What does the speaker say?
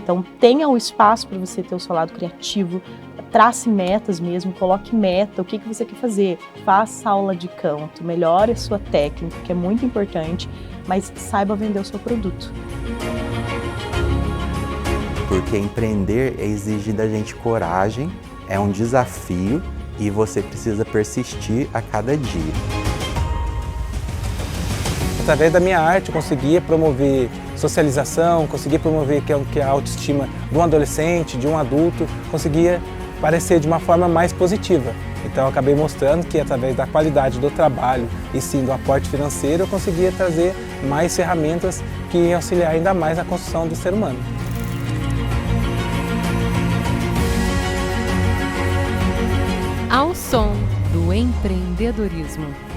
Então tenha o espaço para você ter o seu lado criativo, trace metas mesmo, coloque meta, o que você quer fazer, faça aula de canto, melhore a sua técnica, que é muito importante, mas saiba vender o seu produto. Porque empreender exige da gente coragem, é um desafio e você precisa persistir a cada dia. Através da minha arte eu conseguia promover socialização, conseguia promover que a autoestima de um adolescente, de um adulto, conseguia parecer de uma forma mais positiva. Então eu acabei mostrando que através da qualidade do trabalho e sim do aporte financeiro eu conseguia trazer mais ferramentas que iam auxiliar ainda mais na construção do ser humano. Ao som do empreendedorismo.